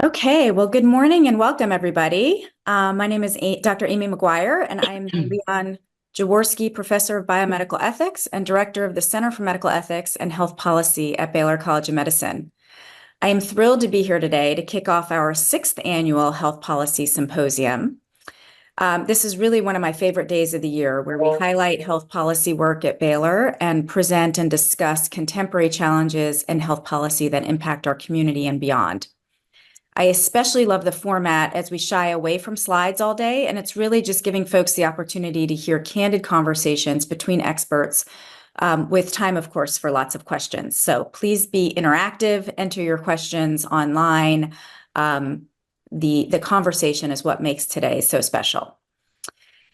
Okay, well, good morning and welcome, everybody. My name is Dr. Amy McGuire, and I'm Leon Jaworski Professor of Biomedical Ethics and Director of the Center for Medical Ethics and Health Policy at Baylor College of Medicine. I am thrilled to be here today to kick off our sixth annual Health Policy Symposium. This is really one of my favorite days of the year, where we highlight health policy work at Baylor and present and discuss contemporary challenges in health policy that impact our community and beyond. I especially love the format as we shy away from slides all day, and it's really just giving folks the opportunity to hear candid conversations between experts, with time, of course, for lots of questions. So please be interactive, enter your questions online. The conversation is what makes today so special.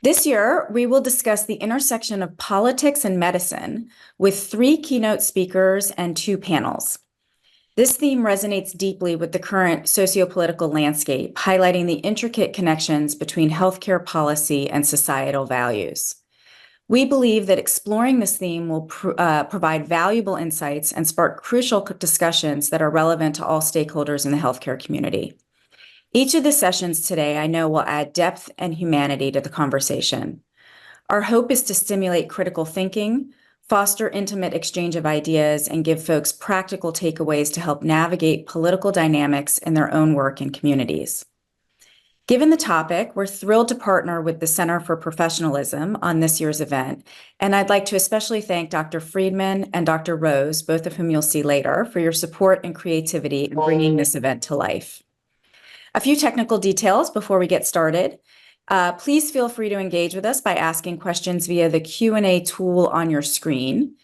This year, we will discuss the intersection of politics and medicine with 3 keynote speakers and 2 panels. This theme resonates deeply with the current sociopolitical landscape, highlighting the intricate connections between healthcare policy and societal values. We believe that exploring this theme will provide valuable insights and spark crucial discussions that are relevant to all stakeholders in the healthcare community. Each of the sessions today, I know, will add depth and humanity to the conversation. Our hope is to stimulate critical thinking, foster intimate exchange of ideas, and give folks practical takeaways to help navigate political dynamics in their own work and communities. Given the topic, we're thrilled to partner with the Center for Professionalism on this year's event, and I'd like to especially thank Dr. Friedman and Dr. Rose, both of whom you'll see later, for your support and creativity in bringing this event to life. A few technical details before we get started. Please feel free to engage with us by asking questions via the Q&A tool on your screen.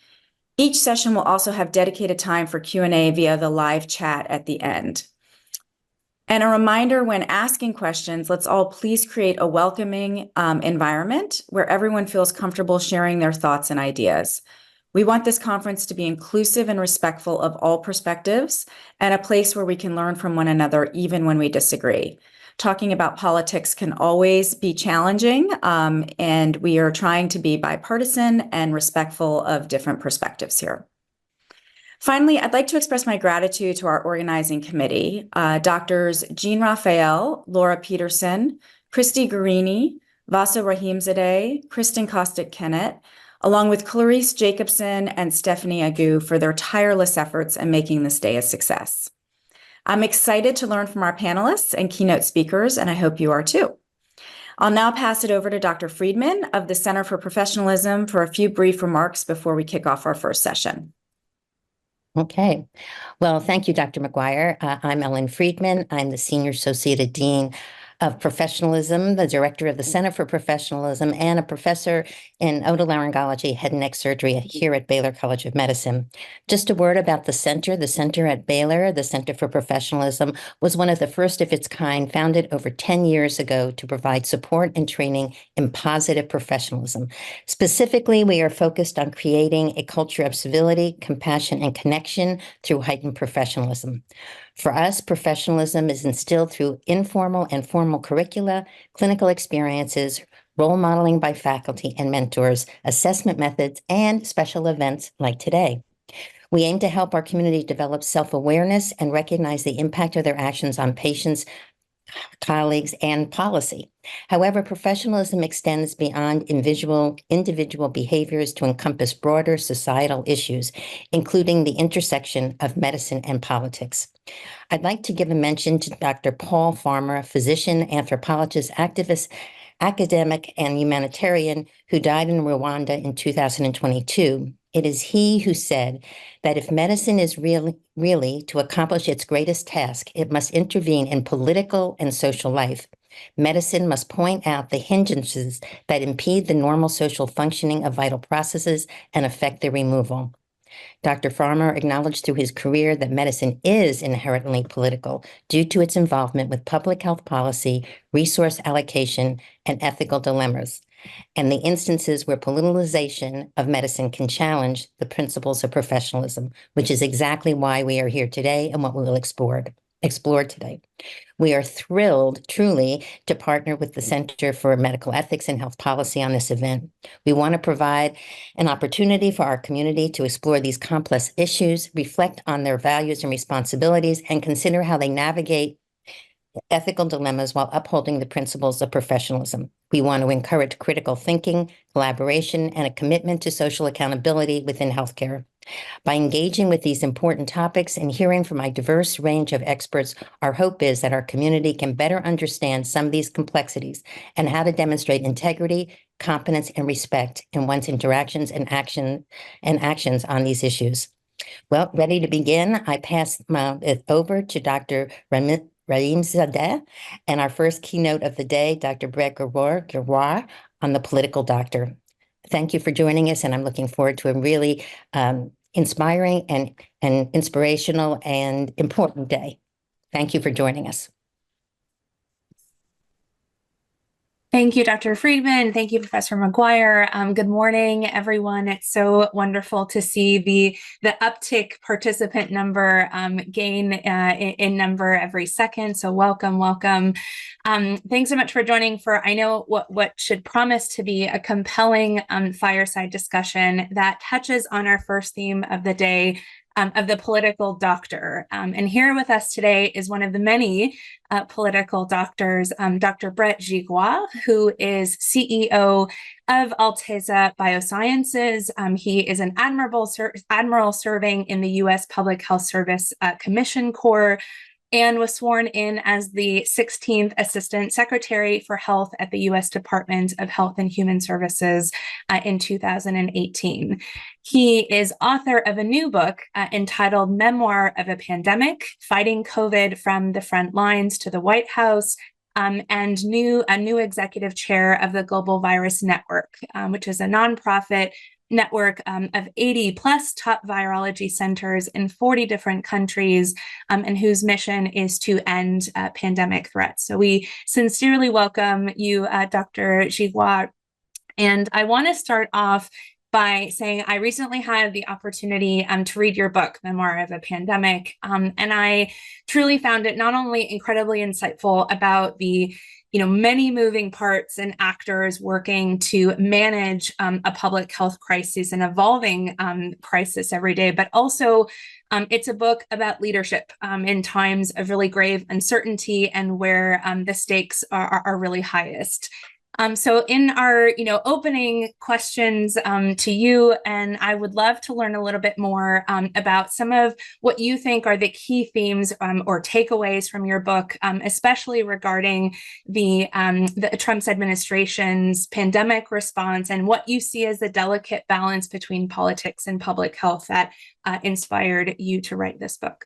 Each session will also have dedicated time for Q&A via the live chat at the end. And a reminder, when asking questions, let's all please create a welcoming environment where everyone feels comfortable sharing their thoughts and ideas. We want this conference to be inclusive and respectful of all perspectives and a place where we can learn from one another even when we disagree. Talking about politics can always be challenging, and we are trying to be bipartisan and respectful of different perspectives here. Finally, I'd like to express my gratitude to our organizing committee, Doctors Jean Raphael, Laura Peterson, Christy Guarini, Vasa Rahimzadeh, Kristen Kostick-Kennett, along with Clarice Jacobson and Stephanie Agu for their tireless efforts in making this day a success. I'm excited to learn from our panelists and keynote speakers, and I hope you are too. I'll now pass it over to Dr. Friedman of the Center for Professionalism for a few brief remarks before we kick off our first session. Okay. Well, thank you, Dr. McGuire. I'm Ellen Friedman. I'm the Senior Associate Dean of Professionalism, the Director of the Center for Professionalism, and a professor in otolaryngology, head and neck surgery here at Baylor College of Medicine. Just a word about the center. The center at Baylor, the Center for Professionalism, was one of the first of its kind, founded over 10 years ago to provide support and training in positive professionalism. Specifically, we are focused on creating a culture of civility, compassion, and connection through heightened professionalism. For us, professionalism is instilled through informal and formal curricula, clinical experiences, role modeling by faculty and mentors, assessment methods, and special events like today. We aim to help our community develop self-awareness and recognize the impact of their actions on patients, colleagues, and policy. However, professionalism extends beyond individual behaviors to encompass broader societal issues, including the intersection of medicine and politics. I'd like to give a mention to Dr. Paul Farmer, physician, anthropologist, activist, academic, and humanitarian who died in Rwanda in 2022. It is he who said that if medicine is really to accomplish its greatest task, it must intervene in political and social life. Medicine must point out the hindrances that impede the normal social functioning of vital processes and affect their removal. Dr. Farmer acknowledged through his career that medicine is inherently political due to its involvement with public health policy, resource allocation, and ethical dilemmas, and the instances where politicization of medicine can challenge the principles of professionalism, which is exactly why we are here today and what we will explore today. We are thrilled, truly, to partner with the Center for Medical Ethics and Health Policy on this event. We want to provide an opportunity for our community to explore these complex issues, reflect on their values and responsibilities, and consider how they navigate ethical dilemmas while upholding the principles of professionalism. We want to encourage critical thinking, collaboration, and a commitment to social accountability within healthcare. By engaging with these important topics and hearing from a diverse range of experts, our hope is that our community can better understand some of these complexities and how to demonstrate integrity, competence, and respect in one's interactions and actions on these issues. Well, ready to begin, I pass it over to Dr. Rahimzadeh and our first keynote of the day, Dr. Brett Giroir on the political doctor. Thank you for joining us, and I'm looking forward to a really inspiring and inspirational and important day. Thank you for joining us. Thank you, Dr. Friedman. Thank you, Professor McGuire. Good morning, everyone. It's so wonderful to see the uptick participant number gain in number every second. So welcome. Thanks so much for joining for, I know, what should promise to be a compelling fireside discussion that touches on our first theme of the day, of the political doctor. And here with us today is one of the many political doctors, Dr. Brett Giroir, who is CEO of Alteza Biosciences. He is an admiral serving in the U.S. Public Health Service Commission Corps, and was sworn in as the 16th Assistant Secretary for Health at the U.S. Department of Health and Human Services in 2018. He is author of a new book entitled Memoir of a Pandemic, Fighting COVID from the Front Lines to the White House, and a new executive chair of the Global Virus Network, which is a nonprofit network of 80 plus top virology centers in 40 different countries, and whose mission is to end pandemic threats. So we sincerely welcome you, Dr. Giroir. And I want to start off by saying I recently had the opportunity to read your book, Memoir of a Pandemic, and I truly found it not only incredibly insightful about the many moving parts and actors working to manage a public health crisis, an evolving crisis every day, but also it's a book about leadership in times of really grave uncertainty and where the stakes are really highest. So in our, opening questions to you, and I would love to learn a little bit more about some of what you think are the key themes or takeaways from your book, especially regarding the Trump's administration's pandemic response and what you see as the delicate balance between politics and public health that inspired you to write this book.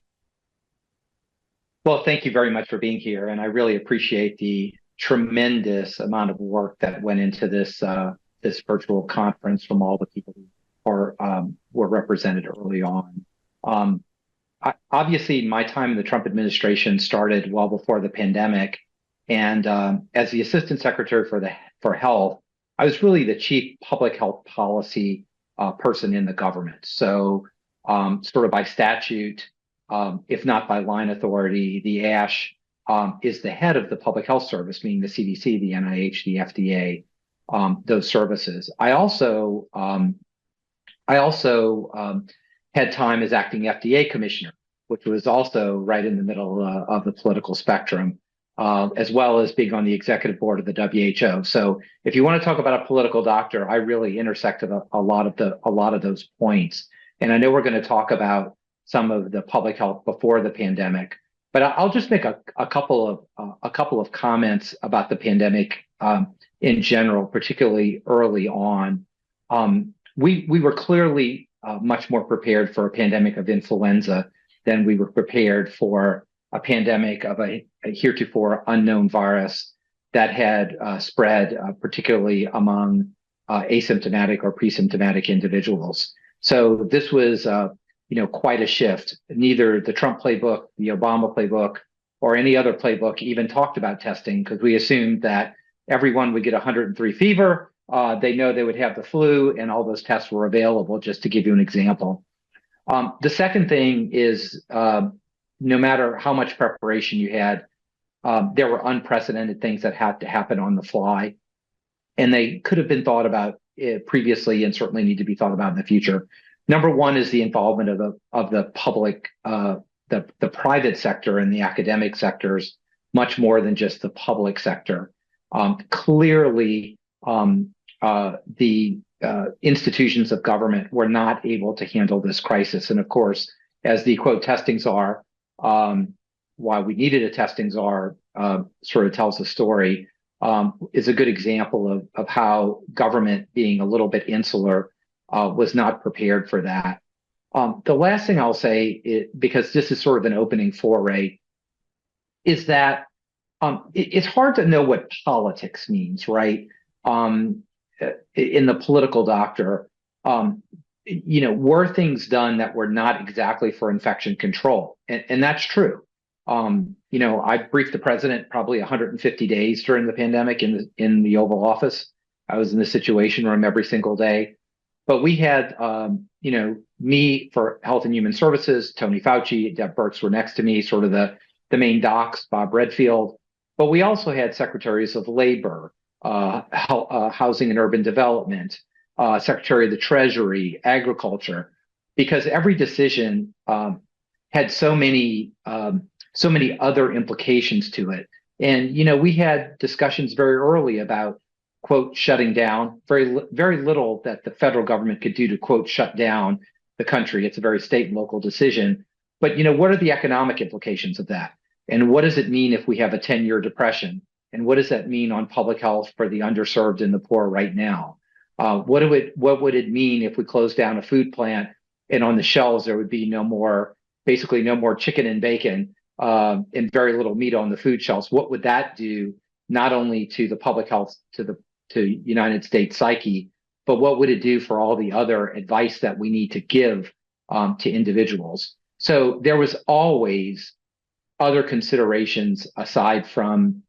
Well, thank you very much for being here, and I really appreciate the tremendous amount of work that went into this this virtual conference from all the people who were represented early on. Obviously, my time in the Trump administration started well before the pandemic, and as the Assistant Secretary for Health, I was really the chief public health policy person in the government. So, sort of by statute, if not by line authority, the ASH is the head of the public health service, meaning the CDC, the NIH, the FDA, those services. I also had time as acting FDA commissioner, which was also right in the middle of the political spectrum, as well as being on the executive board of the WHO. So if you want to talk about a political doctor, I really intersected a lot of those points. And I know we're going to talk about some of the public health before the pandemic. But I'll just make a couple of comments about the pandemic in general, particularly early on. We were clearly much more prepared for a pandemic of influenza than we were prepared for a pandemic of a heretofore unknown virus that had spread, particularly among asymptomatic or pre-symptomatic individuals. So this was quite a shift. Neither the Trump playbook, the Obama playbook, or any other playbook even talked about testing, because we assumed that everyone would get 103 fever. They know they would have the flu, and all those tests were available, just to give you an example. The second thing is, no matter how much preparation you had, there were unprecedented things that had to happen on the fly, and they could have been thought about previously and certainly need to be thought about in the future. Number one is the involvement of the public, the private sector and the academic sectors much more than just the public sector. Clearly, the institutions of government were not able to handle this crisis. And of course, as the quote testing czar, why we needed a testing czar sort of tells the story, is a good example of how government, being a little bit insular, was not prepared for that. The last thing I'll say, because this is sort of an opening foray, is that it's hard to know what politics means, right? In the political doctor, were things done that were not exactly for infection control? And that's true. I briefed the president probably 150 days during the pandemic in the Oval Office. I was in the situation room every single day. But we had, me for Health and Human Services, Tony Fauci, Deb Burks were next to me, sort of the main docs, Bob Redfield. But we also had secretaries of labor, housing and urban development, secretary of the Treasury, agriculture, because every decision had so many other implications to it. And, we had discussions very early about, quote, shutting down. Very little that the federal government could do to, quote, shut down the country. It's a very state and local decision. But, what are the economic implications of that? And what does it mean if we have a 10-year depression? And what does that mean on public health for the underserved and the poor right now? What would it mean if we closed down a food plant and on the shelves there would be basically no more chicken and bacon and very little meat on the food shelves? What would that do not only to the public health, to United States psyche, but what would it do for all the other advice that we need to give to individuals? So there was always other considerations aside from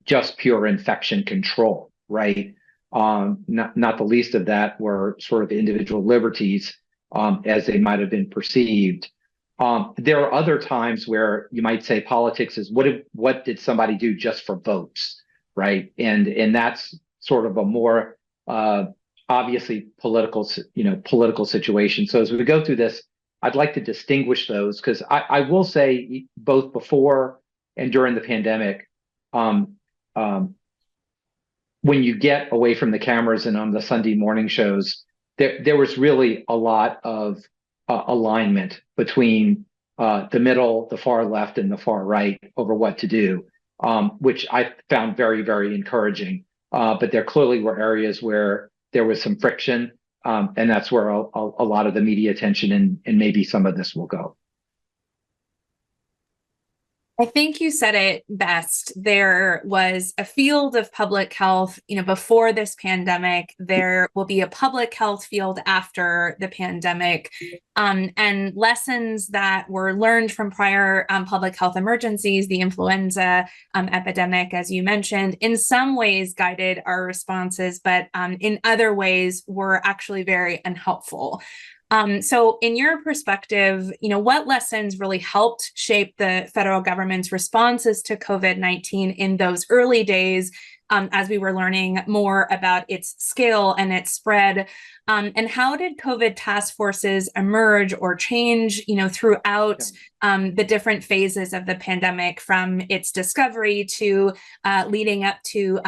just pure infection control, right? Not the least of that were sort of individual liberties as they might have been perceived. There are other times where you might say politics is what did somebody do just for votes, right? And that's sort of a more obviously political situation. So as we go through this, I'd like to distinguish those because I will say both before and during the pandemic, when you get away from the cameras and on the Sunday morning shows, there was really a lot of alignment between the middle, the far left, and the far right over what to do, which I found very, very encouraging. But there clearly were areas where there was some friction, and that's where a lot of the media attention and maybe some of this will go. I think you said it best. There was a field of public health, before this pandemic. There will be a public health field after the pandemic. And lessons that were learned from prior public health emergencies, the influenza epidemic, as you mentioned, in some ways guided our responses, but in other ways were actually very unhelpful. So in your perspective, what lessons really helped shape the federal government's responses to COVID-19 in those early days, as we were learning more about its scale and its spread? And how did COVID task forces emerge or change, throughout the different phases of the pandemic, from its discovery to leading up to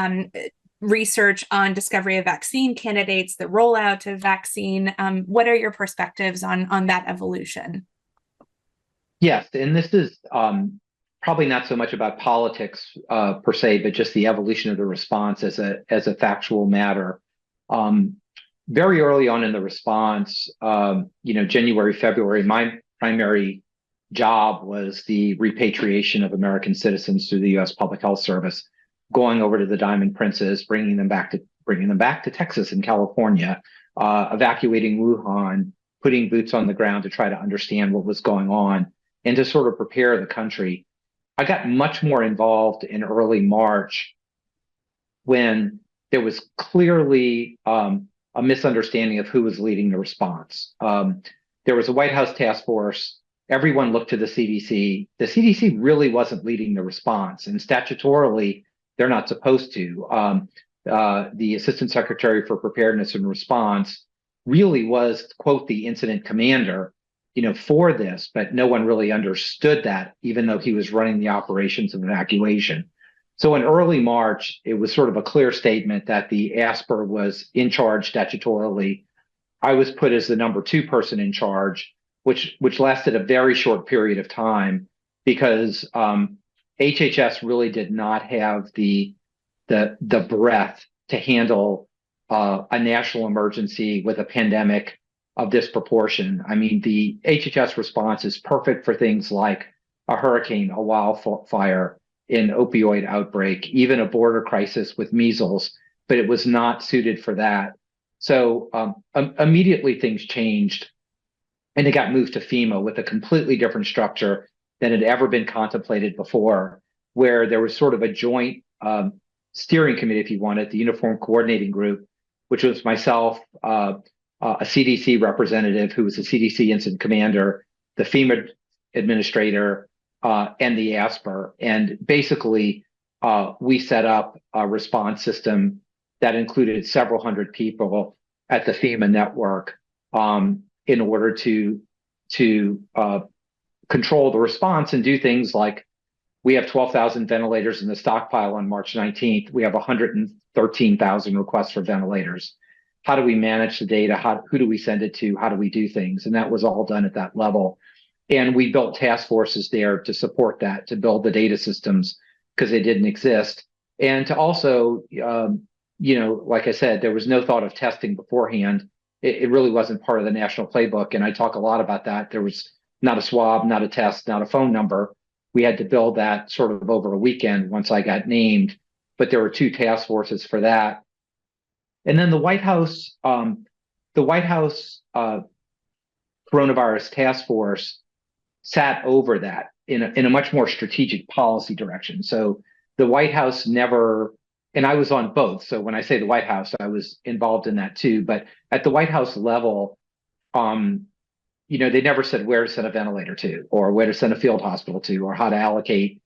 research on discovery of vaccine candidates, the rollout of vaccine? What are your perspectives on that evolution? Yes, and this is probably not so much about politics per se, but just the evolution of the response as a factual matter. Very early on in the response, January, February, my primary job was the repatriation of American citizens through the U.S. Public Health Service, going over to the Diamond Princess, bringing them back to Texas and California, evacuating Wuhan, putting boots on the ground to try to understand what was going on and to sort of prepare the country. I got much more involved in early March when there was clearly a misunderstanding of who was leading the response. There was a White House task force. Everyone looked to the CDC. The CDC really wasn't leading the response, and statutorily, they're not supposed to. The Assistant Secretary for Preparedness and Response really was, quote, the incident commander. for this, but no one really understood that, even though he was running the operations of evacuation. So in early March, it was sort of a clear statement that the ASPR was in charge statutorily. I was put as the number 2 person in charge, which lasted a very short period of time because HHS really did not have the breadth to handle a national emergency with a pandemic of this proportion. I mean, the HHS response is perfect for things like a hurricane, a wildfire, an opioid outbreak, even a border crisis with measles, but it was not suited for that. So immediately things changed, and it got moved to FEMA with a completely different structure than had ever been contemplated before, where there was sort of a joint steering committee, if you wanted, the Uniform Coordinating Group, which was myself, a CDC representative who was a CDC incident commander, the FEMA administrator, and the ASPR. And basically, we set up a response system that included several hundred people at the FEMA network in order to control the response and do things like, we have 12,000 ventilators in the stockpile on March 19th. We have 113,000 requests for ventilators. How do we manage the data? Who do we send it to? How do we do things? And that was all done at that level. And we built task forces there to support that, to build the data systems because they didn't exist. And to also, like I said, there was no thought of testing beforehand. It really wasn't part of the national playbook. And I talk a lot about that. There was not a swab, not a test, not a phone number. We had to build that sort of over a weekend once I got named, but there were 2 task forces for that. And then the White House coronavirus task force sat over that in a much more strategic policy direction. So the White House never, and I was on both. So when I say the White House, I was involved in that too. But at the White House level, they never said where to send a ventilator to, or where to send a field hospital to, or how to allocate,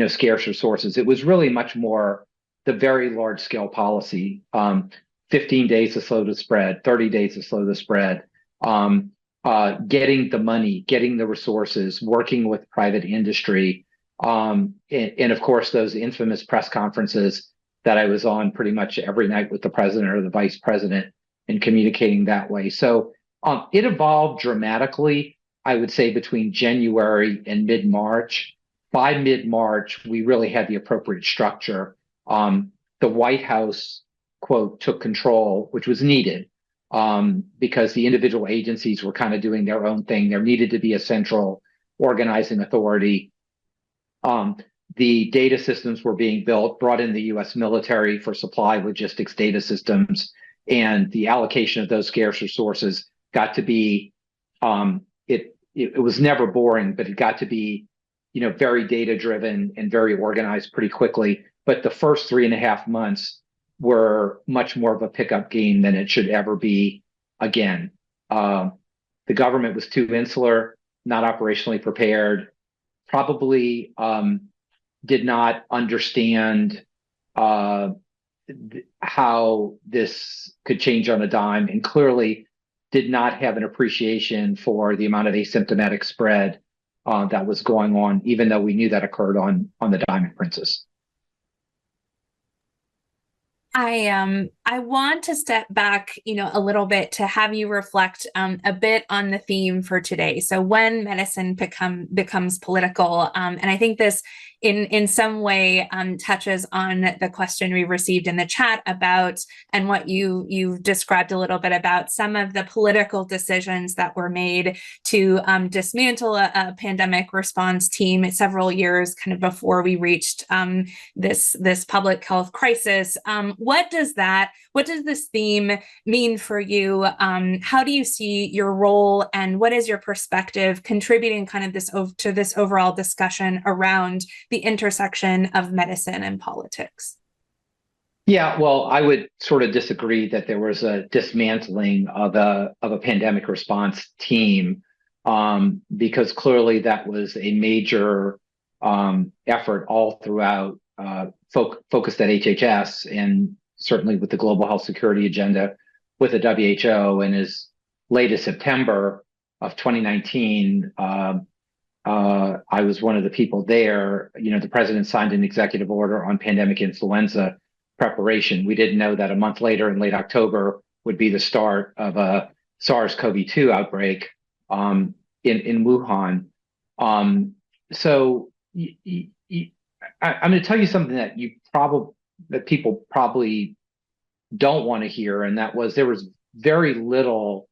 scarce resources. It was really much more the very large scale policy, 15 days to slow the spread, 30 days to slow the spread, getting the money, getting the resources, working with private industry. And of course, those infamous press conferences that I was on pretty much every night with the president or the vice president and communicating that way. So it evolved dramatically, I would say, between January and mid-March. By mid-March, we really had the appropriate structure. The White House, quote, took control, which was needed because the individual agencies were kind of doing their own thing. There needed to be a central organizing authority. The data systems were being built, brought in the U.S. military for supply logistics data systems, and the allocation of those scarce resources got to be, it was never boring, but it got to be, very data driven and very organized pretty quickly. But the first 3.5 months were much more of a pickup game than it should ever be again. The government was too insular, not operationally prepared, probably did not understand how this could change on a dime, and clearly did not have an appreciation for the amount of asymptomatic spread that was going on, even though we knew that occurred on the Diamond Princess. I want to step back, a little bit to have you reflect a bit on the theme for today. So when medicine becomes political, and I think this in some way touches on the question we received in the chat about, and what you've described a little bit about some of the political decisions that were made to dismantle a pandemic response team several years kind of before we reached this public health crisis. What does this theme mean for you? How do you see your role, and what is your perspective contributing kind of to this overall discussion around the intersection of medicine and politics? Yeah, well, I would sort of disagree that there was a dismantling of a pandemic response team, because clearly that was a major effort all throughout, focused at HHS, and certainly with the global health security agenda with the WHO. And as late as September, of 2019, I was one of the people there. The president signed an executive order on pandemic influenza preparation. We didn't know that a month later, in late October, would be the start of a SARS-CoV-2 outbreak in Wuhan. So I'm going to tell you something that people probably don't want to hear, and that was there was very little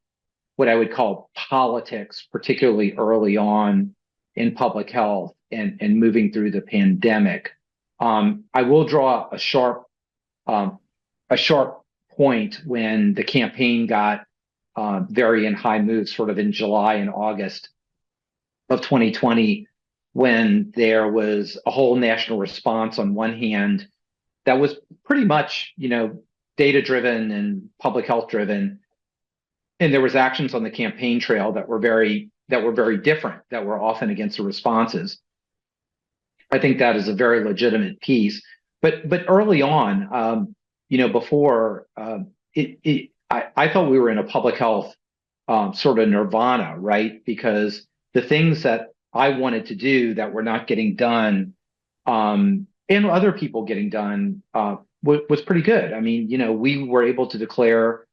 what I would call politics, particularly early on in public health and moving through the pandemic. I will draw a sharp point when the campaign got very in high moves, sort of in July and August of 2020, when there was a whole national response on one hand that was pretty much, data driven and public health driven. And there was actions on the campaign trail that were very different, that were often against the responses. I think that is a very legitimate piece. But early on, before I thought we were in a public health sort of nirvana, right? Because the things that I wanted to do that were not getting done, and other people getting done, was pretty good. I mean, we were able to declare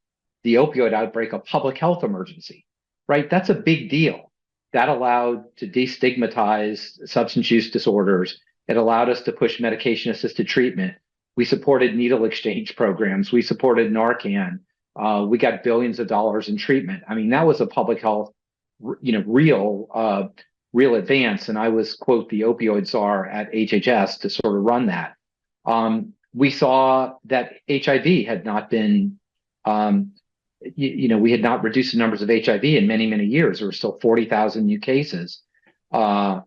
the opioid outbreak a public health emergency, right? That's a big deal. That allowed to destigmatize substance use disorders. It allowed us to push medication-assisted treatment. We supported needle exchange programs. We supported Narcan. We got billions of dollars in treatment. I mean, that was a public health, real advance. And I was, quote, the opioid czar at HHS to sort of run that. We saw that HIV had not been, we had not reduced the numbers of HIV in many, many years. There were still 40,000 new cases. I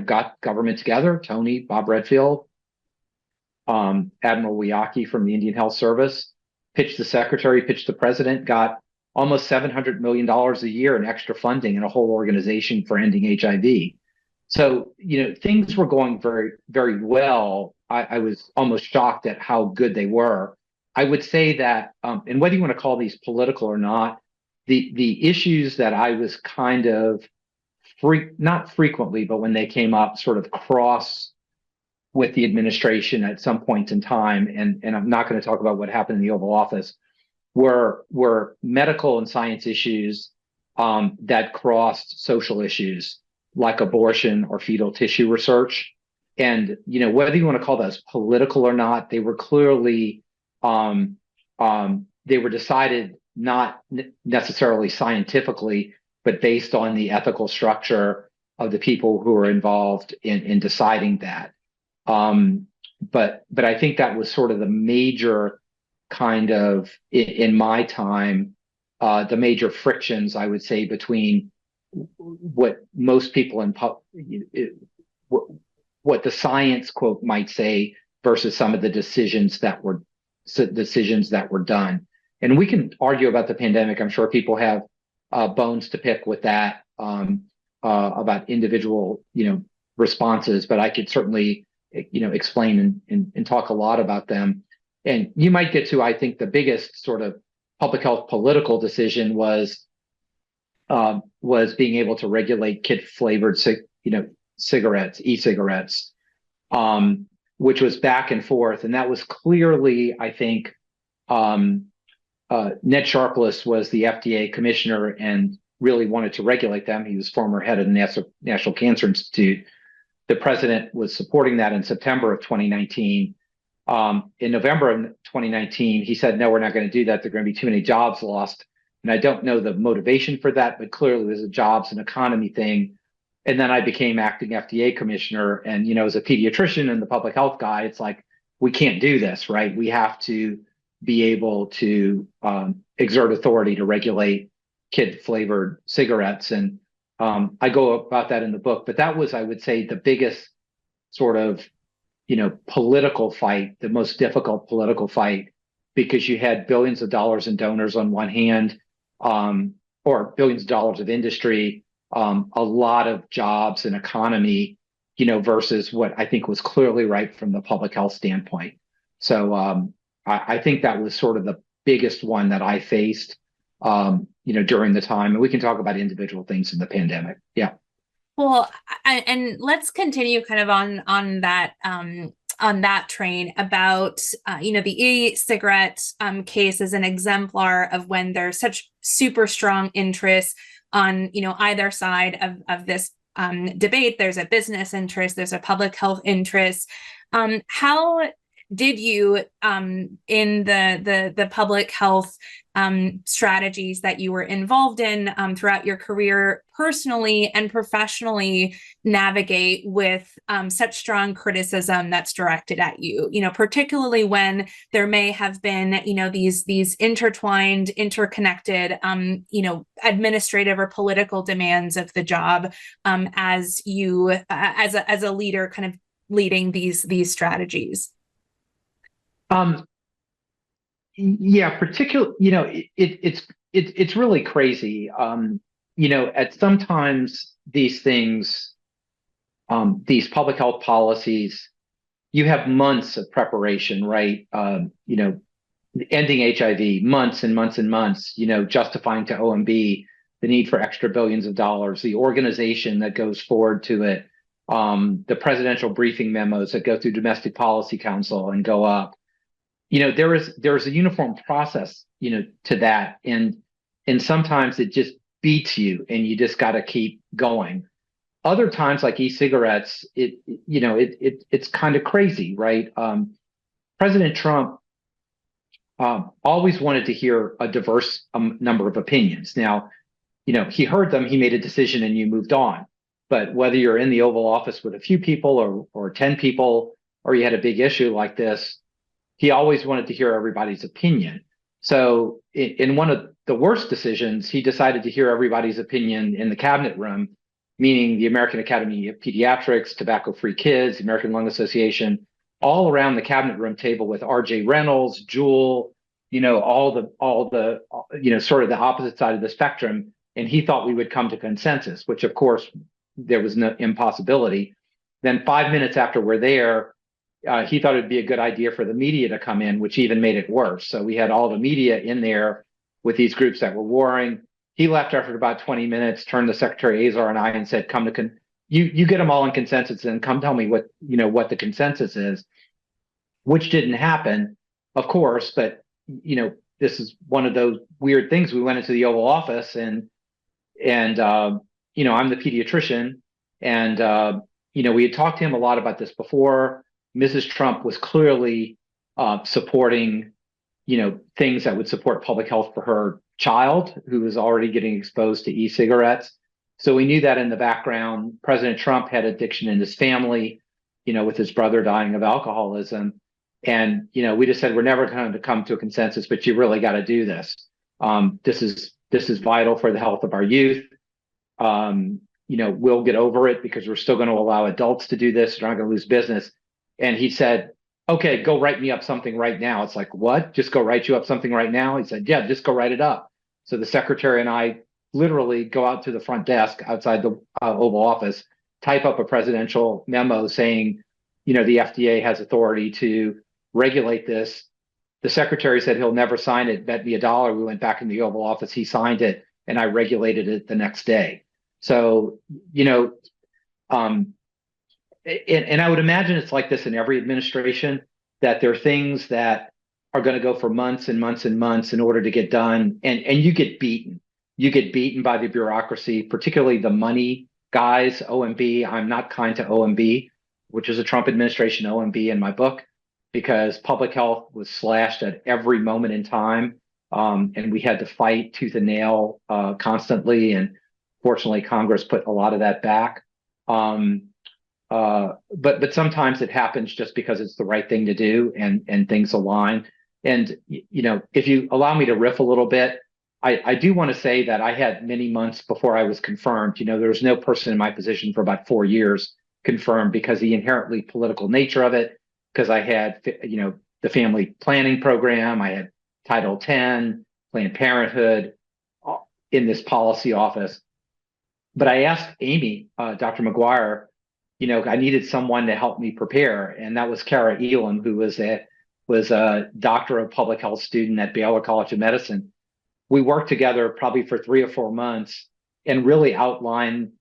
got government together, Tony, Bob Redfield, Admiral Wiyaki from the Indian Health Service, pitched the secretary, pitched the president, got almost $700 million a year in extra funding and a whole organization for ending HIV. So, things were going very, very well. I was almost shocked at how good they were. I would say that, and whether you want to call these political or not, the issues that I was kind of not frequently, but when they came up, sort of cross with the administration at some point in time, and I'm not going to talk about what happened in the Oval Office, were medical and science issues that crossed social issues like abortion or fetal tissue research. And, whether you want to call those political or not, they were clearly they were decided not necessarily scientifically, but based on the ethical structure of the people who were involved in deciding that. But I think that was sort of the major kind of, in my time, the major frictions, I would say, between what most people what the science, quote, might say versus some of the decisions that were done. And we can argue about the pandemic. I'm sure people have bones to pick with that, about individual, responses, but I could certainly, explain and talk a lot about them. And you might get to, I think, the biggest sort of public health political decision was being able to regulate kid-flavored, cigarettes, e-cigarettes, which was back and forth. And that was clearly, I think, Ned Sharpless was the FDA commissioner and really wanted to regulate them. He was former head of the National Cancer Institute. The president was supporting that in September of 2019. In November of 2019, he said, no, we're not going to do that. There are going to be too many jobs lost. And I don't know the motivation for that, but clearly it was a jobs and economy thing. And then I became acting FDA commissioner. And, as a pediatrician and the public health guy, it's like, we can't do this, right? We have to be able to exert authority to regulate kid-flavored cigarettes. And I go about that in the book. But that was, I would say, the biggest sort of, political fight, the most difficult political fight, because you had billions of dollars in donors on one hand, or billions of dollars of industry, a lot of jobs and economy, versus what I think was clearly right from the public health standpoint. So I think that was sort of the biggest one that I faced. during the time, and we can talk about individual things in the pandemic. Yeah. Well, and let's continue kind of on that train about the e-cigarette case as an exemplar of when there's such super strong interest on either side of this debate. There's a business interest, there's a public health interest. How did you in the public health strategies that you were involved in throughout your career, personally and professionally, navigate with such strong criticism that's directed at you, particularly when there may have been these intertwined, interconnected administrative or political demands of the job, as you as a leader kind of leading these strategies? Yeah, particularly, it's really crazy. At sometimes these things, these public health policies, you have months of preparation, right? Ending HIV, months and months and months, justifying to OMB the need for extra billions of dollars, the organization that goes forward to it, the presidential briefing memos that go through Domestic Policy Council and go up. There is a uniform process, to that, and sometimes it just beats you, and you just got to keep going. Other times, like e-cigarettes, it's kind of crazy, right? President Trump always wanted to hear a diverse number of opinions. Now, he heard them, he made a decision, and you moved on. But whether you're in the Oval Office with a few people or 10 people, or you had a big issue like this, he always wanted to hear everybody's opinion. So in one of the worst decisions, he decided to hear everybody's opinion in the cabinet room, meaning the American Academy of Pediatrics, Tobacco-Free Kids, the American Lung Association, all around the cabinet room table with R.J. Reynolds, Jewel, all the sort of the opposite side of the spectrum. And he thought we would come to consensus, which of course there was no impossibility. Then 5 minutes after we're there, he thought it'd be a good idea for the media to come in, which even made it worse. So we had all the media in there with these groups that were warring. He left after about 20 minutes, turned to Secretary Azar and I and said, "Come to you get them all in consensus, and come tell me what the consensus is," which didn't happen, of course. But this is one of those weird things. We went into the Oval Office, and I'm the pediatrician, and we had talked to him a lot about this before. Mrs. Trump was clearly supporting, things that would support public health for her child, who was already getting exposed to e-cigarettes. So we knew that in the background. President Trump had addiction in his family, with his brother dying of alcoholism. And, we just said, we're never going to come to a consensus, but you really got to do this. This is vital for the health of our youth. We'll get over it because we're still going to allow adults to do this. We're not going to lose business. And he said, "Okay, go write me up something right now." It's like, what? Just go write you up something right now? He said, "Yeah, just go write it up." So the secretary and I literally go out to the front desk outside the Oval Office, type up a presidential memo saying, the FDA has authority to regulate this. The secretary said he'll never sign it, bet me $1. We went back in the Oval Office, he signed it, and I regulated it the next day. So, and I would imagine it's like this in every administration, that there are things that are going to go for months and months and months in order to get done. And you get beaten. You get beaten by the bureaucracy, particularly the money guys, OMB. I'm not kind to OMB, which is a Trump administration OMB in my book, because public health was slashed at every moment in time. And we had to fight tooth and nail constantly. And fortunately, Congress put a lot of that back. But sometimes it happens just because it's the right thing to do, and things align. And, if you allow me to riff a little bit, I do want to say that I had many months before I was confirmed. There was no person in my position for about 4 years confirmed, because the inherently political nature of it, because I had, the family planning program, I had Title X, Planned Parenthood in this policy office. But I asked Amy, Dr. McGuire, I needed someone to help me prepare. And that was Kara Elam, who was a doctor of public health student at Baylor College of Medicine. we worked together probably for 3 or 4 months and really outlined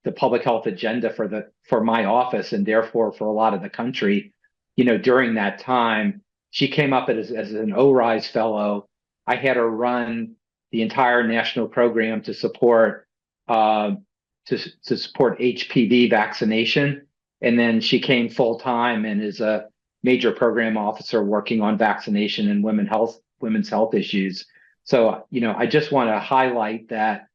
the public health agenda for my office and therefore for a lot of the country. During that time, she came up as an ORISE fellow. I had her run the entire national program to support HPV vaccination, and then she came full time and is a major program officer working on vaccination and women's health issues. So, I just want to highlight that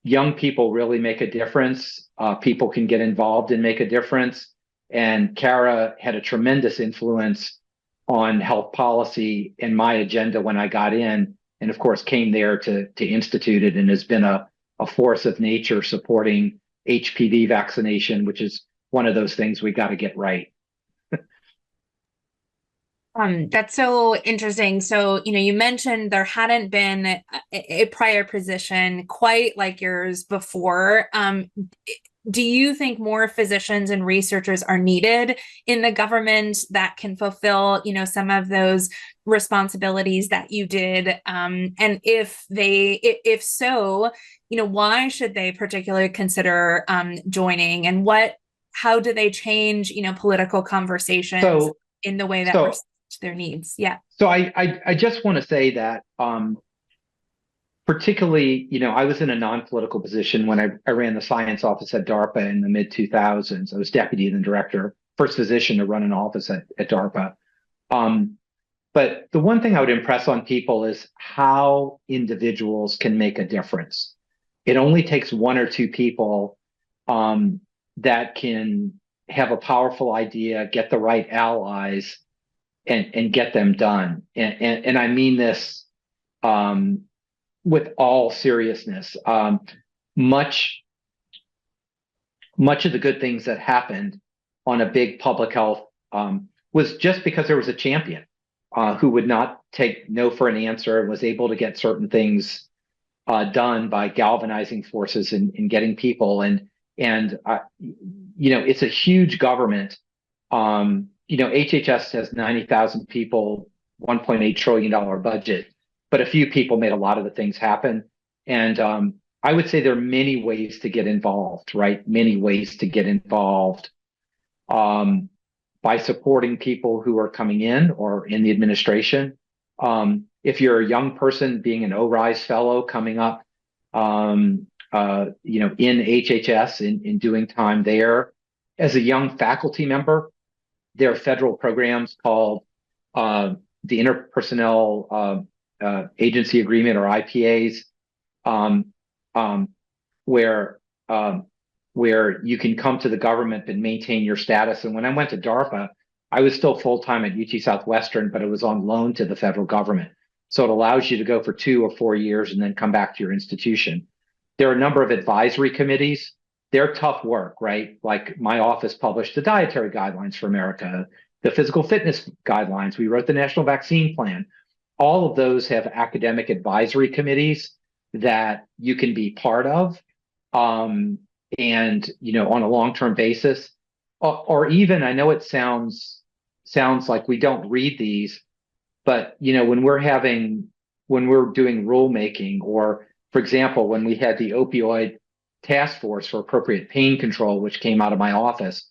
young people really make a difference. People can get involved and make a difference. And Kara had a tremendous influence on health policy and my agenda when I got in, and of course came there to institute it, and has been a force of nature supporting HPV vaccination, which is one of those things we got to get right. That's so interesting. So, you mentioned there hadn't been a prior position quite like yours before. Do you think more physicians and researchers are needed in the government that can fulfill, some of those responsibilities that you did? And if so, why should they particularly consider joining, and how do they change, political conversations in the way that responds to their needs? Yeah. So I just want to say that particularly, I was in a non-political position when I ran the science office at DARPA in the mid-2000s. I was deputy and director, first physician to run an office at DARPA. But the one thing I would impress on people is how individuals can make a difference. It only takes one or two people that can have a powerful idea, get the right allies, and get them done. And I mean this with all seriousness. Much of the good things that happened on a big public health was just because there was a champion who would not take no for an answer and was able to get certain things done by galvanizing forces and getting people. And it's a huge government. HHS has 90,000 people, $1.8 trillion budget, but a few people made a lot of the things happen. And I would say there are many ways to get involved, right? Many ways to get involved by supporting people who are coming in or in the administration. If you're a young person being an ORISE fellow coming up, in HHS, in doing time there, as a young faculty member, there are federal programs called the Interpersonnel Agency Agreement, or IPAs, where you can come to the government and maintain your status. And when I went to DARPA, I was still full-time at UT Southwestern, but it was on loan to the federal government. So it allows you to go for 2 or 4 years and then come back to your institution. There are a number of advisory committees. They're tough work, right? Like my office published the dietary guidelines for America, the physical fitness guidelines. We wrote the national vaccine plan. All of those have academic advisory committees that you can be part of. And, on a long-term basis, or even, I know it sounds like we don't read these, but, when we're doing rulemaking, or for example, when we had the opioid task force for appropriate pain control, which came out of my office,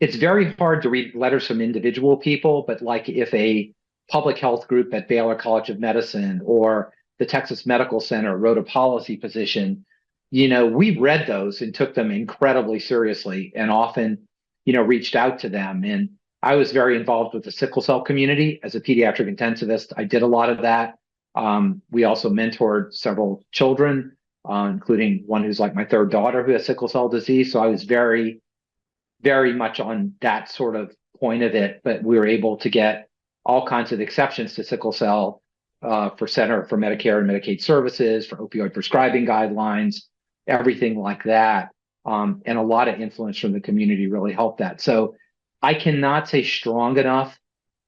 it's very hard to read letters from individual people, but like if a public health group at Baylor College of Medicine or the Texas Medical Center wrote a policy position, we read those and took them incredibly seriously, and often, reached out to them. And I was very involved with the sickle cell community as a pediatric intensivist. I did a lot of that. We also mentored several children, including one who's like my third daughter who has sickle cell disease. So I was very, very much on that sort of point of it, but we were able to get all kinds of exceptions to sickle cell for Center for Medicare and Medicaid Services, for opioid prescribing guidelines, everything like that. And a lot of influence from the community really helped that. So I cannot say strong enough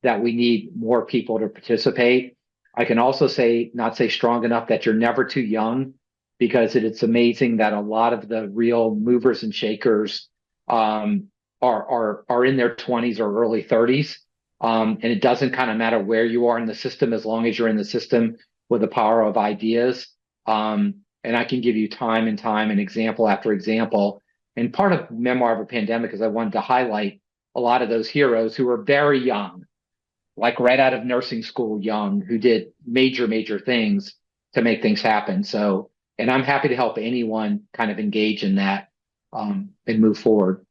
that we need more people to participate. I can also not say strong enough that you're never too young, because it's amazing that a lot of the real movers and shakers are in their 20s or early 30s. And it doesn't kind of matter where you are in the system as long as you're in the system with the power of ideas. And I can give you time and example after example. And part of Memoir of a Pandemic is I wanted to highlight a lot of those heroes who were very young, like right out of nursing school young, who did major things to make things happen. So, and I'm happy to help anyone kind of engage in that and move forward.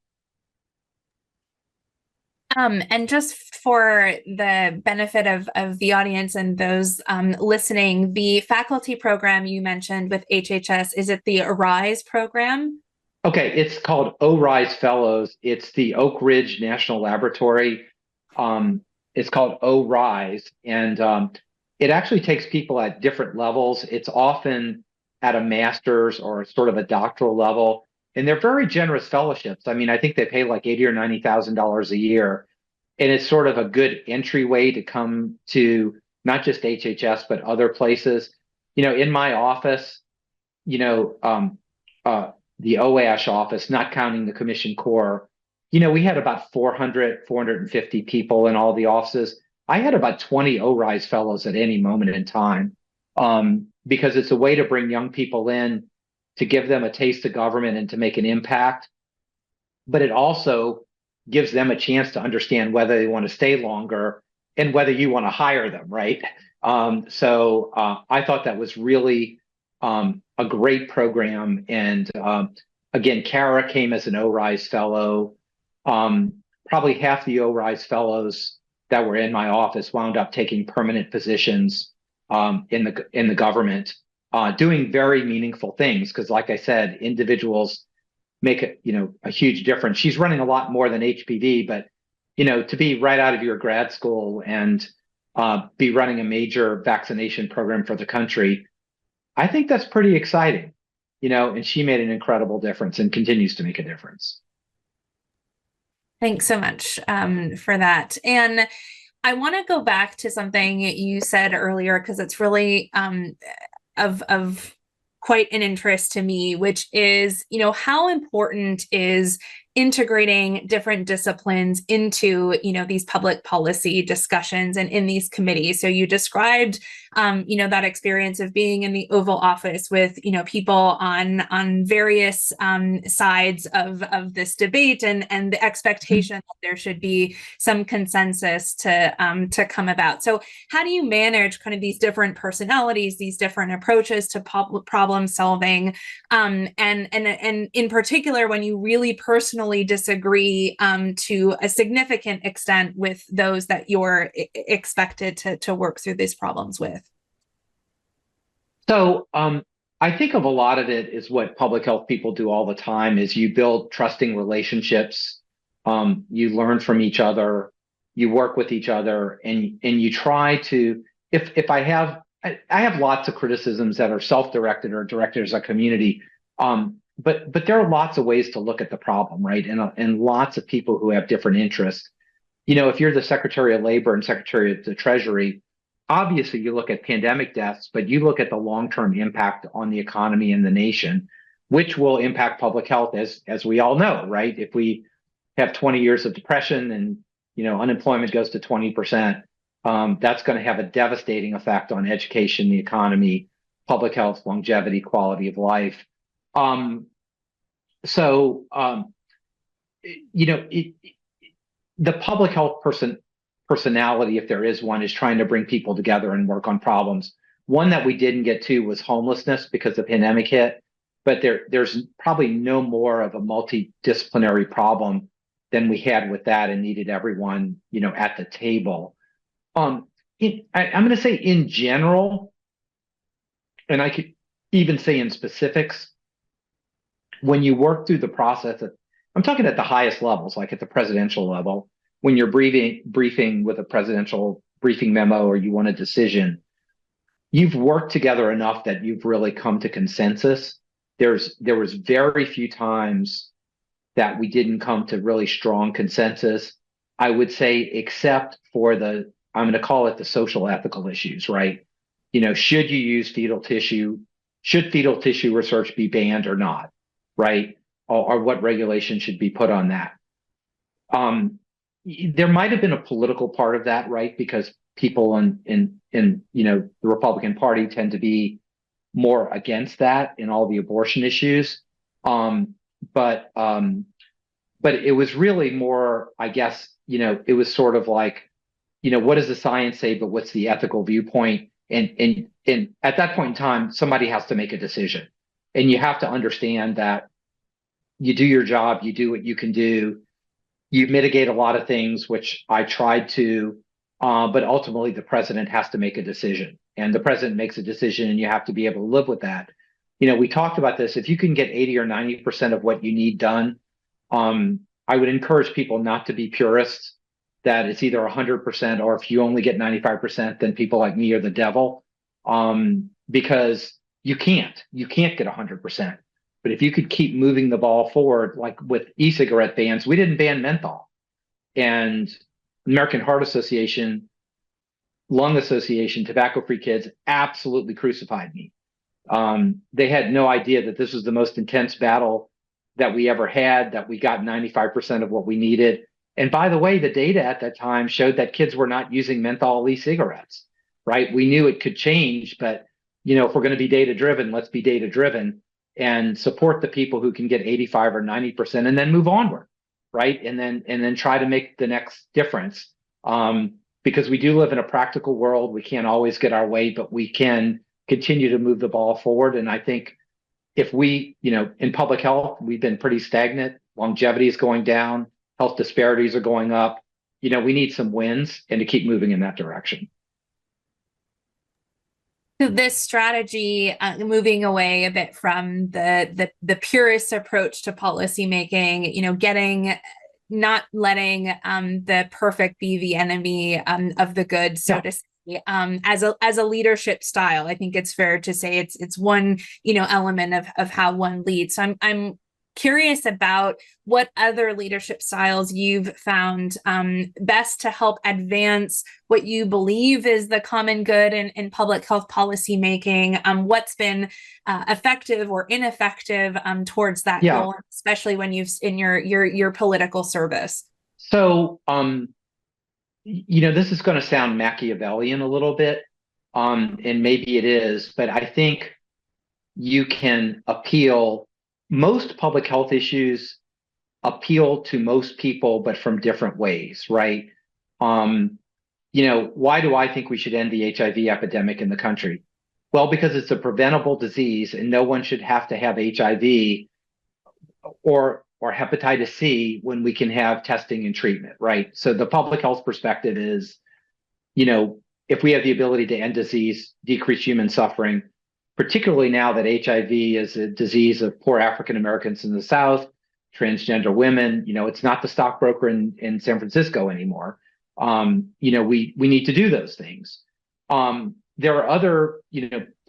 And just for the benefit of the audience and those listening, the faculty program you mentioned with HHS, is it the ARISE program? Okay, it's called ORISE Fellows. It's the Oak Ridge National Laboratory. It's called ORISE, and it actually takes people at different levels. It's often at a master's or sort of a doctoral level, and they're very generous fellowships. I mean, I think they pay like $80,000 or $90,000 a year, and it's sort of a good entryway to come to not just HHS but other places. You know, in my office, you know, the OASH office, not counting the Commission Corps, you know, we had about 450 people in all the offices. I had about 20 ORISE fellows at any moment in time, because it's a way to bring young people in, to give them a taste of government and to make an impact. But it also gives them a chance to understand whether they want to stay longer and whether you want to hire them, right? So I thought that was really a great program. And again, Kara came as an ORISE fellow. Probably half the ORISE fellows that were in my office wound up taking permanent positions in the government, doing very meaningful things. Because, like I said, individuals make a huge difference. She's running a lot more than HPV, but to be right out of your grad school and be running a major vaccination program for the country, I think that's pretty exciting. And she made an incredible difference and continues to make a difference. Thanks so much for that. And I want to go back to something you said earlier, because it's really of quite an interest to me, which is, how important is integrating different disciplines into, these public policy discussions and in these committees. So you described, that experience of being in the Oval Office with, people on various sides of this debate, and the expectation that there should be some consensus to come about. So how do you manage kind of these different personalities, these different approaches to problem solving, and in particular when you really personally disagree to a significant extent with those that you're expected to work through these problems with? So I think of a lot of it is what public health people do all the time is you build trusting relationships, you learn from each other, you work with each other, and you try to, if I have lots of criticisms that are self-directed or directed as a community, but there are lots of ways to look at the problem, right? And lots of people who have different interests. If you're the Secretary of Labor and Secretary of the Treasury, obviously you look at pandemic deaths, but you look at the long-term impact on the economy and the nation, which will impact public health, as we all know, right? If we have 20 years of depression and unemployment goes to 20%, that's going to have a devastating effect on education, the economy, public health, longevity, quality of life. The public health personality, if there is one, is trying to bring people together and work on problems. One that we didn't get to was homelessness because the pandemic hit, but there's probably no more of a multidisciplinary problem than we had with that and needed everyone, at the table. I'm going to say in general, and I could even say in specifics, when you work through the process, I'm talking at the highest levels, like at the presidential level, when you're briefing with a presidential briefing memo or you want a decision, you've worked together enough that you've really come to consensus. There was very few times that we didn't come to really strong consensus, I would say, except for I'm going to call it the social ethical issues, right? Should you use fetal tissue? Should fetal tissue research be banned or not, right? Or what regulation should be put on that? there might have been a political part of that, right? Because people in the Republican Party tend to be more against that in all the abortion issues. Um, but it was really more, I guess, it was sort of like, what does the science say, but what's the ethical viewpoint? And at that point in time, somebody has to make a decision. And you have to understand that you do your job, you do what you can do, you mitigate a lot of things, which I tried to, but ultimately the president has to make a decision. And the president makes a decision and you have to be able to live with that. We talked about this. If you can get 80 or 90% of what you need done, I would encourage people not to be purists, that it's either 100% or if you only get 95%, then people like me are the devil, because you can't get 100%. But if you could keep moving the ball forward, like with e-cigarette bans, we didn't ban menthol. And American Heart Association, Lung Association, Tobacco Free Kids absolutely crucified me. They had no idea that this was the most intense battle that we ever had, that we got 95% of what we needed. And by the way, the data at that time showed that kids were not using menthol e-cigarettes, right? We knew it could change, but if we're going to be data driven, let's be data driven and support the people who can get 85 or 90% and then move onward, right? And then try to make the next difference. Because we do live in a practical world. We can't always get our way, but we can continue to move the ball forward. And I think if we, in public health, we've been pretty stagnant. Longevity is going down. Health disparities are going up. We need some wins and to keep moving in that direction. This strategy, moving away a bit from the purist approach to policymaking, not letting the perfect be the enemy of the good, so to say, as a leadership style. I think it's fair to say it's one element of how one leads. So I'm curious about what other leadership styles you've found best to help advance what you believe is the common good in public health policy making. What's been effective or ineffective towards that goal, especially when you've in your political service. So, this is going to sound Machiavellian a little bit, and maybe it is, but I think you can appeal. Most public health issues appeal to most people, but from different ways, right? Why do I think we should end the HIV epidemic in the country? Well, because it's a preventable disease and no one should have to have HIV or hepatitis C when we can have testing and treatment, right? So the public health perspective is, if we have the ability to end disease, decrease human suffering, particularly now that HIV is a disease of poor African Americans in the South, transgender women, it's not the stockbroker in San Francisco anymore. We need to do those things. There are other,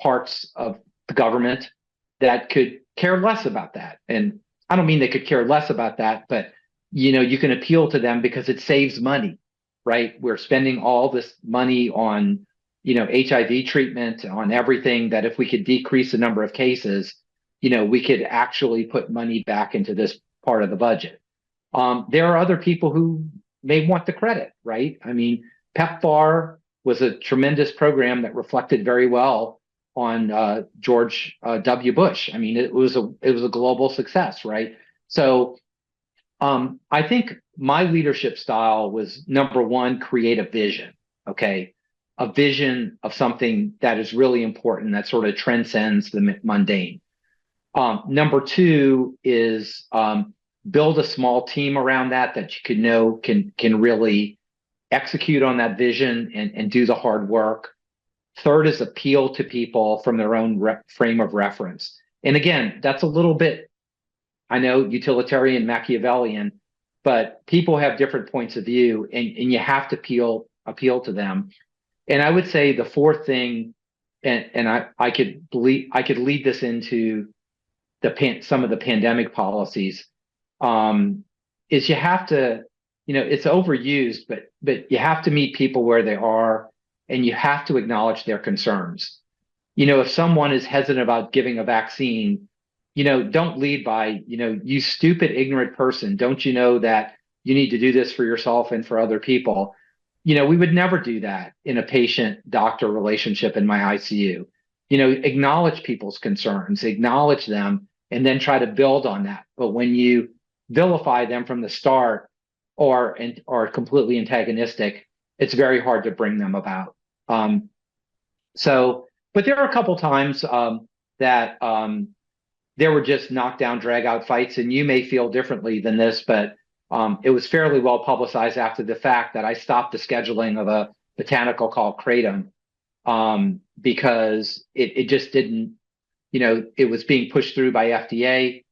parts of the government that could care less about that. And I don't mean they could care less about that, but, you can appeal to them because it saves money, right? We're spending all this money on HIV treatment, on everything, that if we could decrease the number of cases, we could actually put money back into this part of the budget. There are other people who may want the credit, right? I mean, PEPFAR was a tremendous program that reflected very well on George W. Bush. I mean, it was a global success, right? So I think my leadership style was, number one, create a vision, okay? A vision of something that is really important, that sort of transcends the mundane. Number two is build a small team around that you can really execute on that vision and do the hard work. Third is appeal to people from their own frame of reference. And again, that's a little bit, I know, utilitarian, Machiavellian, but people have different points of view, and you have to appeal to them. And I would say the fourth thing, and I could lead this into some of the pandemic policies, is you have to, it's overused, but you have to meet people where they are, and you have to acknowledge their concerns. If someone is hesitant about giving a vaccine, don't lead by, you stupid, ignorant person, don't you know that you need to do this for yourself and for other people. We would never do that in a patient-doctor relationship in my ICU. Acknowledge people's concerns, acknowledge them, and then try to build on that. But when you vilify them from the start or completely antagonistic, it's very hard to bring them about. But there are a couple times that there were just knockdown, drag-out fights, and you may feel differently than this, but it was fairly well publicized after the fact that I stopped the scheduling of a botanical called kratom because it just didn't, it was being pushed through by FDA.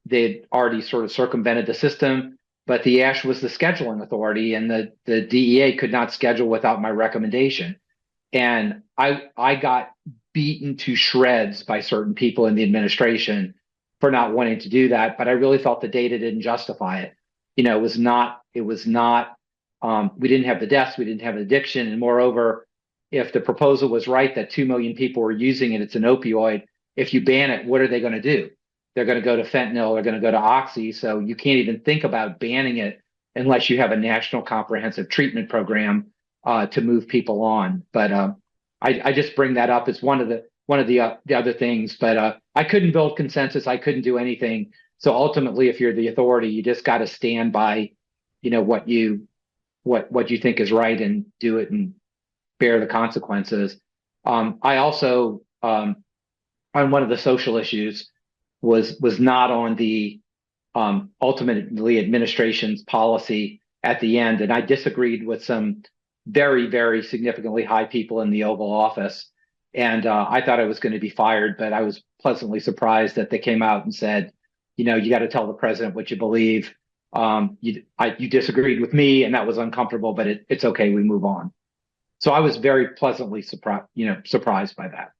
They'd already sort of circumvented the system, but the ASH was the scheduling authority, and the DEA could not schedule without my recommendation. And I got beaten to shreds by certain people in the administration for not wanting to do that, but I really felt the data didn't justify it. We didn't have the deaths, we didn't have addiction, and moreover, if the proposal was right that 2 million people were using it, it's an opioid. If you ban it, what are they going to do? They're going to go to fentanyl, they're going to go to oxy, so you can't even think about banning it unless you have a national comprehensive treatment program to move people on. But I just bring that up as one of the other things. But I couldn't build consensus. I couldn't do anything. So ultimately, if you're the authority, you just got to stand by, what you think is right and do it and bear the consequences. I also on one of the social issues was not on the ultimately administration's policy at the end, and I disagreed with some very, very significantly high people in the Oval Office. And I thought I was going to be fired, but I was pleasantly surprised that they came out and said, you got to tell the president what you believe. You disagreed with me, and that was uncomfortable, but it's okay. We move on. So I was very pleasantly surprised by that.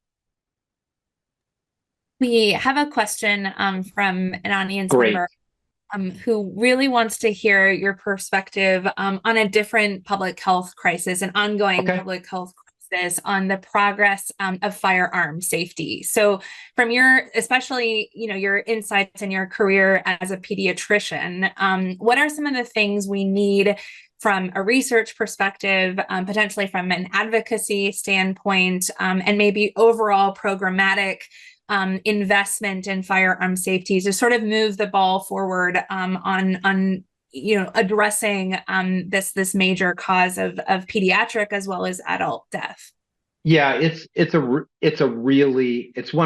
We have a question from an audience member who really wants to hear your perspective on a different public health crisis, an ongoing public health crisis on the progress of firearm safety. So from especially your insights in your career as a pediatrician, what are some of the things we need from a research perspective, potentially from an advocacy standpoint, and maybe overall programmatic investment in firearm safety to sort of move the ball forward on addressing this major cause of pediatric as well as adult death? Yeah, it's one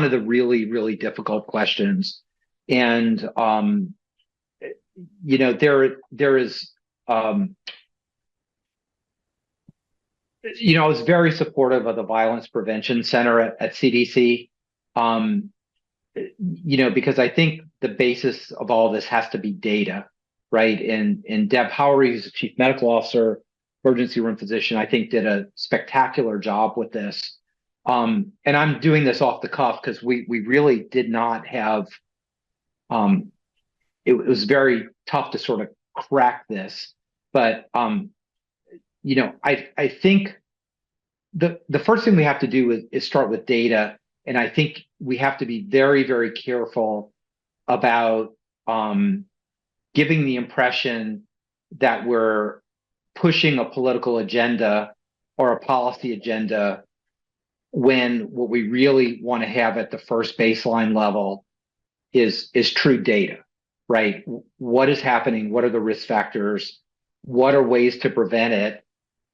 of the really, really difficult questions, and there is I was very supportive of the Violence Prevention Center at CDC. Because I think the basis of all this has to be data, right? And Deb Howery, who's the chief medical officer, emergency room physician, I think did a spectacular job with this. And I'm doing this off the cuff because we really did not have, it was very tough to sort of crack this. But, I think the first thing we have to do is start with data. And I think we have to be very, very careful about giving the impression that we're pushing a political agenda or a policy agenda when what we really want to have at the first baseline level is true data, right? What is happening? What are the risk factors? What are ways to prevent it?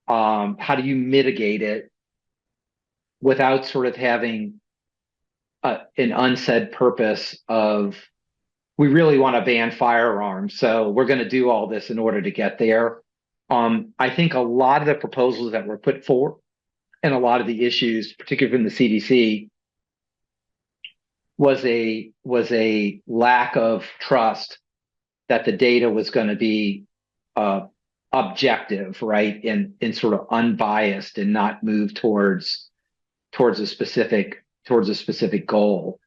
How do you mitigate it without sort of having an unsaid purpose of, we really want to ban firearms, so we're going to do all this in order to get there. I think a lot of the proposals that were put forward and a lot of the issues, particularly from the CDC, was a lack of trust that the data was going to be objective, right, and sort of unbiased and not move towards a specific goal.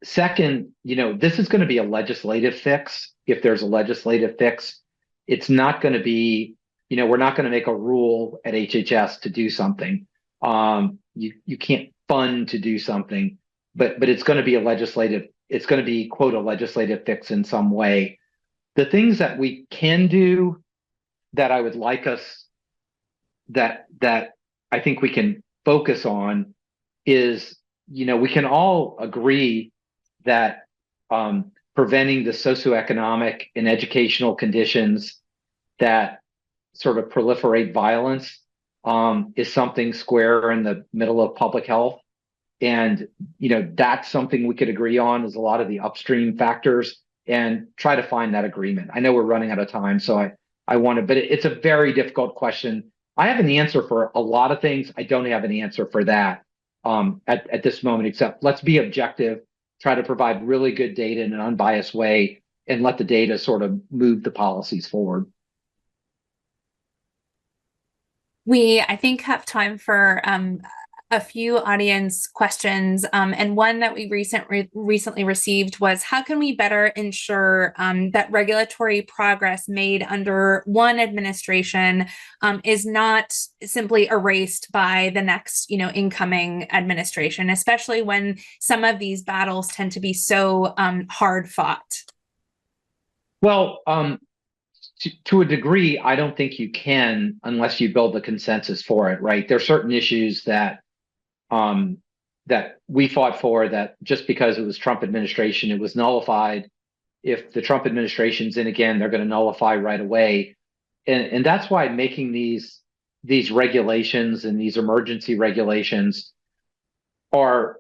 Second, this is going to be a legislative fix. If there's a legislative fix, it's not going to be, we're not going to make a rule at HHS to do something. You can't fund to do something, but it's going to be a legislative it's going to be, quote, a legislative fix in some way. The things that we can do that I would like us, that I think we can focus on is, we can all agree that preventing the socioeconomic and educational conditions that sort of proliferate violence is something square in the middle of public health. And, that's something we could agree on, is a lot of the upstream factors, and try to find that agreement. I know we're running out of time, so I want to, but it's a very difficult question. I have an answer for a lot of things. I don't have an answer for that at this moment, except let's be objective, try to provide really good data in an unbiased way, and let the data sort of move the policies forward. We, I think, have time for a few audience questions. And one that we recently received was, how can we better ensure that regulatory progress made under one administration is not simply erased by the next, incoming administration, especially when some of these battles tend to be so hard fought? Well, to a degree, I don't think you can unless you build the consensus for it, right? There are certain issues that we fought for, that just because it was Trump administration, it was nullified. If the Trump administration's in again, they're going to nullify right away. And that's why making these regulations and these emergency regulations are,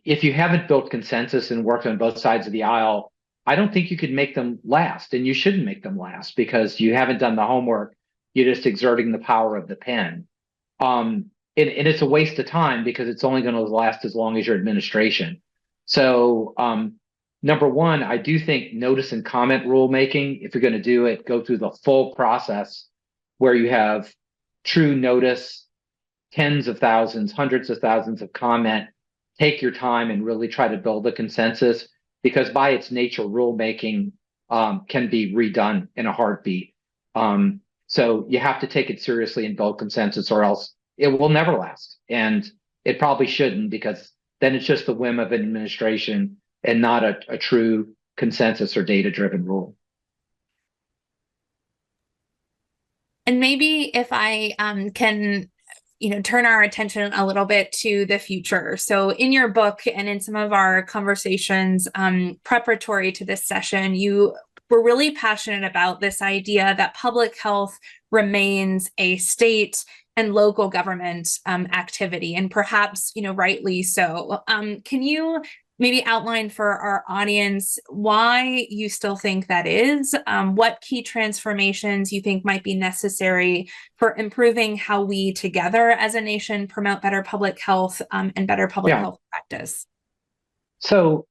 if you haven't built consensus and worked on both sides of the aisle, I don't think you could make them last, and you shouldn't make them last because you haven't done the homework. You're just exerting the power of the pen. And it's a waste of time because it's only going to last as long as your administration. So number one, I do think notice and comment rulemaking, if you're going to do it, go through the full process where you have true notice, tens of thousands, hundreds of thousands of comment. Take your time and really try to build a consensus, because by its nature, rulemaking can be redone in a heartbeat. So you have to take it seriously and build consensus, or else it will never last. And it probably shouldn't, because then it's just the whim of an administration and not a true consensus or data-driven rule. And maybe if I can turn our attention a little bit to the future. So in your book and in some of our conversations preparatory to this session, you were really passionate about this idea that public health remains a state and local government activity, and perhaps, rightly so. Can you maybe outline for our audience why you still think that is, what key transformations you think might be necessary for improving how we together as a nation promote better public health and better public health practice? So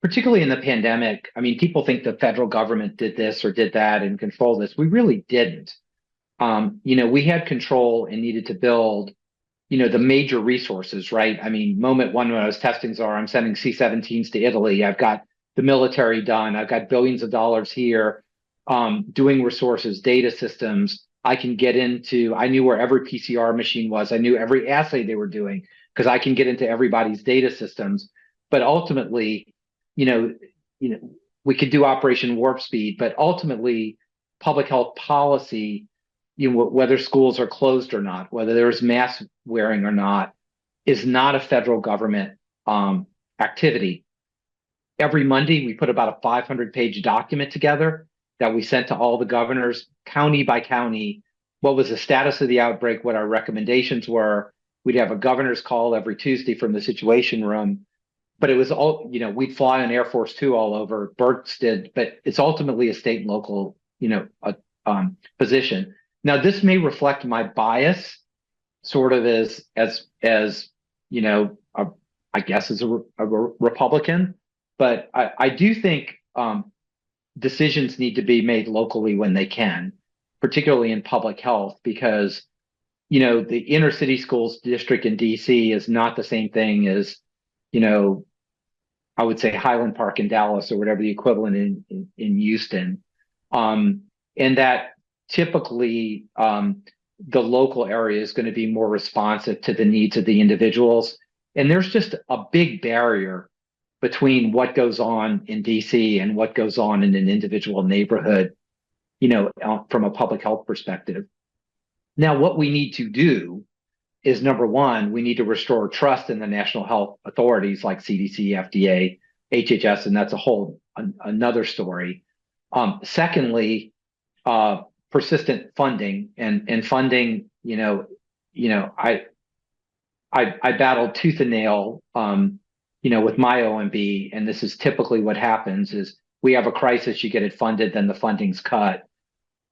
particularly in the pandemic, I mean, people think the federal government did this or did that and controlled this. We really didn't. We had control and needed to build the major resources, right? I mean, moment one when I was testing czar, I'm sending C-17s to Italy. I've got the military done. I've got billions of dollars here, doing resources, data systems. I can get into, I knew where every PCR machine was. I knew every assay they were doing because I can get into everybody's data systems. But ultimately, we could do Operation Warp Speed, but ultimately public health policy, whether schools are closed or not, whether there's mask wearing or not, is not a federal government activity. Every Monday, we put about a 500-page document together that we sent to all the governors, county by county, what was the status of the outbreak, what our recommendations were. We'd have a governor's call every Tuesday from the Situation Room. But it was all, we'd fly on Air Force Two all over, Burks did, but it's ultimately a state and local, position. Now, this may reflect my bias, sort of as I guess as a Republican, but I do think decisions need to be made locally when they can, particularly in public health, because the inner city schools district in DC is not the same thing as I would say Highland Park in Dallas or whatever the equivalent in Houston, and that typically the local area is going to be more responsive to the needs of the individuals. And there's just a big barrier between what goes on in DC and what goes on in an individual neighborhood, from a public health perspective. Now, what we need to do is, number one, we need to restore trust in the national health authorities like CDC, FDA, HHS, and that's a whole another story. Secondly, persistent funding and funding. I battled tooth and nail, with my OMB, and this is typically what happens: is we have a crisis, you get it funded, then the funding's cut.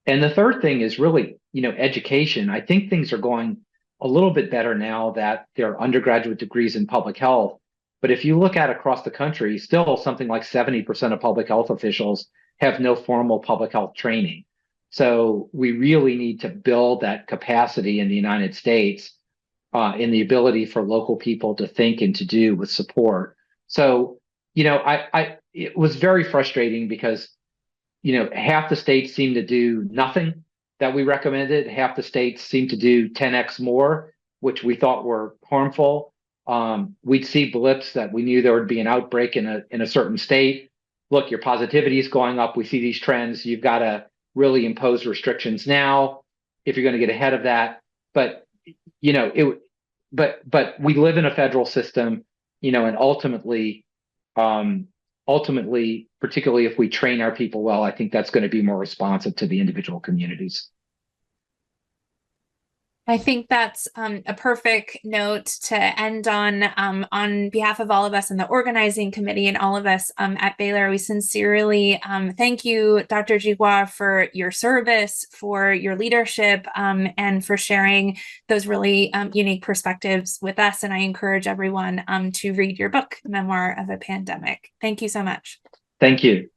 And the third thing is really, education. I think things are going a little bit better now that there are undergraduate degrees in public health. But if you look at across the country, still something like 70% of public health officials have no formal public health training. So we really need to build that capacity in the United States, in the ability for local people to think and to do with support. So, it was very frustrating because, half the states seem to do nothing that we recommended. Half the states seem to do 10x more, which we thought were harmful. We'd see blips that we knew there would be an outbreak in a certain state. Look, your positivity is going up. We see these trends. You've got to really impose restrictions now if you're going to get ahead of that. But but we live in a federal system, and ultimately, particularly if we train our people well, I think that's going to be more responsive to the individual communities. I think that's a perfect note to end on behalf of all of us in the organizing committee and all of us at Baylor. We sincerely thank you, Dr. Giroir, for your service, for your leadership, and for sharing those really unique perspectives with us. And I encourage everyone to read your book, Memoir of a Pandemic. Thank you so much. Thank you.